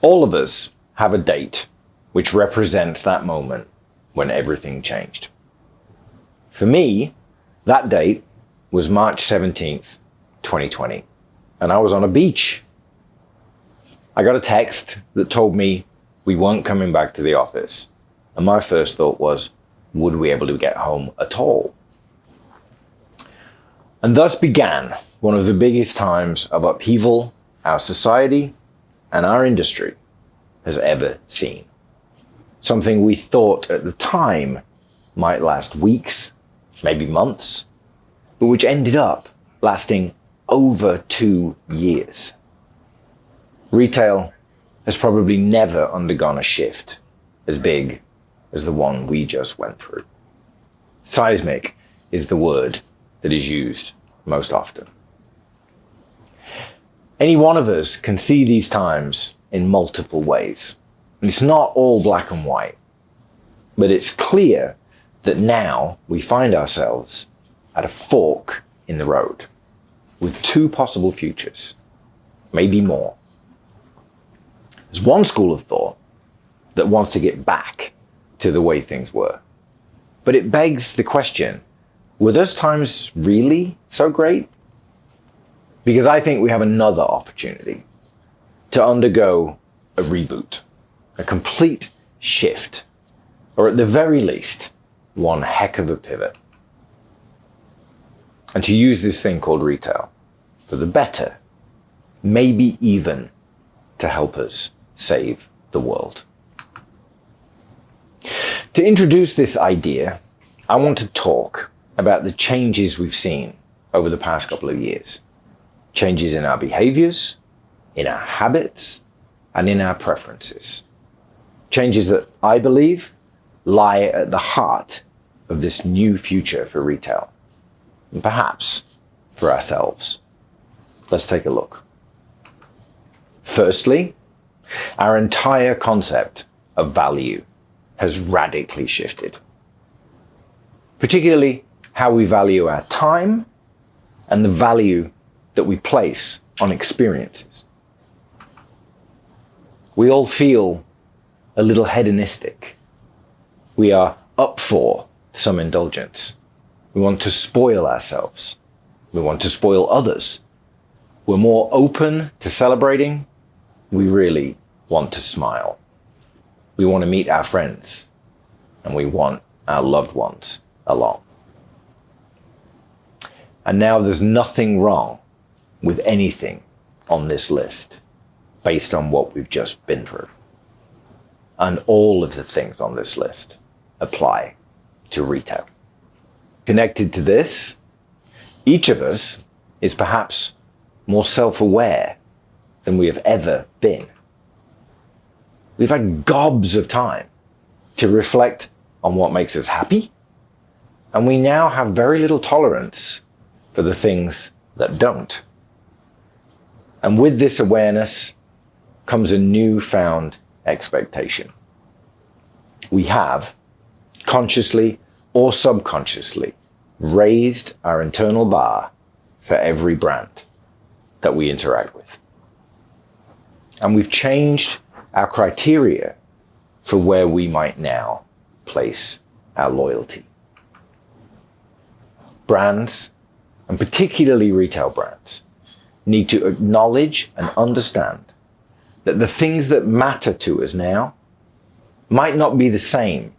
All of us have a date which represents that moment when everything changed. For me, that date was March 17th, 2020, and I was on a beach. I got a text that told me we weren't coming back to the office, and my first thought was, would we be able to get home at all? And thus began one of the biggest times of upheaval our society and our industry has ever seen. Something we thought at the time might last weeks, maybe months, but which ended up lasting over 2 years. Retail has probably never undergone a shift as big as the one we just went through. Seismic is the word that is used most often. Any one of us can see these times in multiple ways. And it's not all black and white, but it's clear that now we find ourselves at a fork in the road with 2 possible futures, maybe more. There's one school of thought that wants to get back to the way things were. But it begs the question, were those times really so great? Because I think we have another opportunity to undergo a reboot, a complete shift, or at the very least, one heck of a pivot. And to use this thing called retail for the better, maybe even to help us save the world. To introduce this idea, I want to talk about the changes we've seen over the past couple of years. Changes in our behaviors, in our habits, and in our preferences. Changes that I believe lie at the heart of this new future for retail, and perhaps for ourselves. Let's take a look. Firstly, our entire concept of value has radically shifted, particularly how we value our time and the value that we place on experiences. We all feel a little hedonistic. We are up for some indulgence. We want to spoil ourselves. We want to spoil others. We're more open to celebrating. We really want to smile. We want to meet our friends, and we want our loved ones along. And now there's nothing wrong with anything on this list based on what we've just been through. And all of the things on this list apply to retail. Connected to this, each of us is perhaps more self-aware than we have ever been. We've had gobs of time to reflect on what makes us happy, and we now have very little tolerance for the things that don't. And with this awareness comes a newfound expectation. We have, consciously or subconsciously, raised our internal bar for every brand that we interact with. And we've changed our criteria for where we might now place our loyalty. Brands, and particularly retail brands, need to acknowledge and understand that the things that matter to us now might not be the same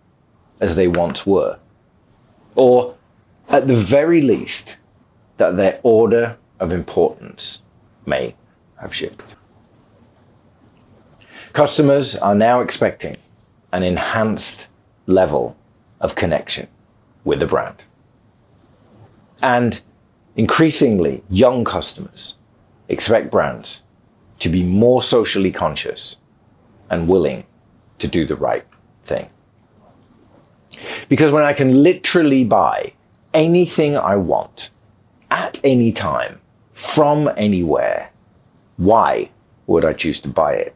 as they once were, or at the very least, that their order of importance may have shifted. Customers are now expecting an enhanced level of connection with the brand. And increasingly, young customers expect brands to be more socially conscious and willing to do the right thing. Because when I can literally buy anything I want at any time from anywhere, why would I choose to buy it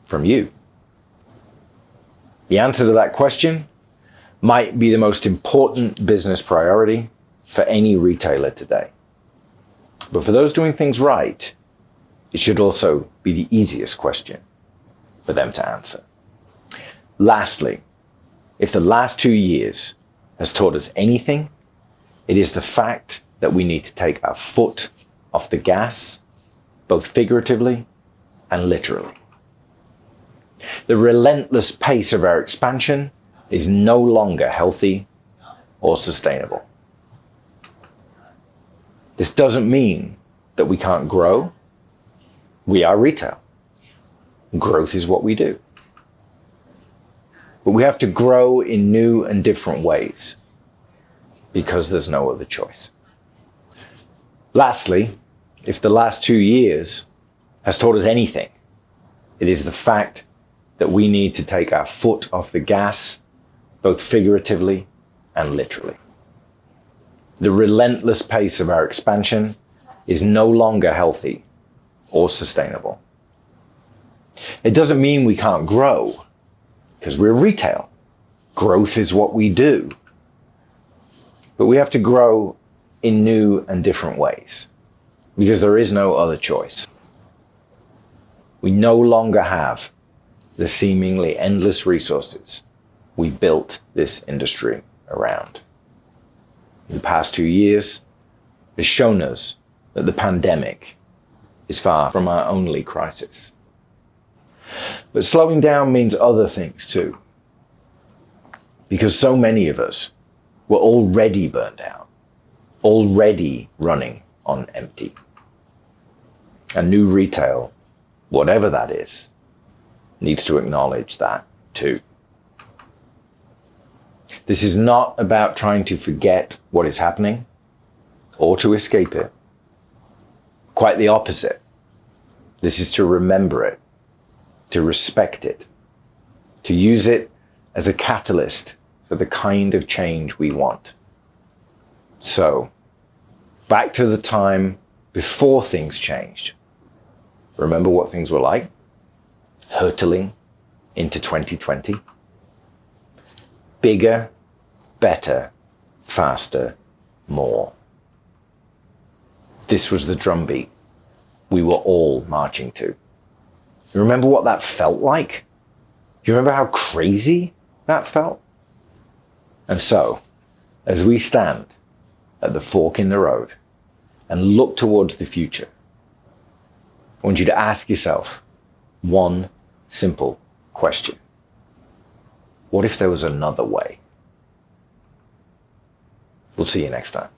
from you? The answer to that question might be the most important business priority for any retailer today. But for those doing things right, it should also be the easiest question. for them to answer. Lastly, if the last 2 years has taught us anything, it is the fact that we need to take our foot off the gas, both figuratively and literally. The relentless pace of our expansion is no longer healthy or sustainable. This doesn't mean that we can't grow. We are retail. Growth is what we do. But we have to grow in new and different ways because there's no other choice. Lastly, if the last 2 years has taught us anything, it is the fact that we need to take our foot off the gas, both figuratively and literally. The relentless pace of our expansion is no longer healthy or sustainable. It doesn't mean we can't grow, because we're retail. Growth is what we do. But we have to grow in new and different ways, because there is no other choice. We no longer have the seemingly endless resources we built this industry around. The past 2 years has shown us that the pandemic is far from our only crisis. But slowing down means other things too, because so many of us were already burned out, already running on empty. And new retail, whatever that is, needs to acknowledge that too. This is not about trying to forget what is happening or to escape it. Quite the opposite. This is to remember it, to respect it, to use it as a catalyst for the kind of change we want. So, back to the time before things changed. Remember what things were like? Hurtling into 2020. Bigger, better, faster, more. This was the drumbeat we were all marching to. You remember what that felt like? Do you remember how crazy that felt? And so, as we stand at the fork in the road and look towards the future, I want you to ask yourself one simple question. What if there was another way? We'll see you next time.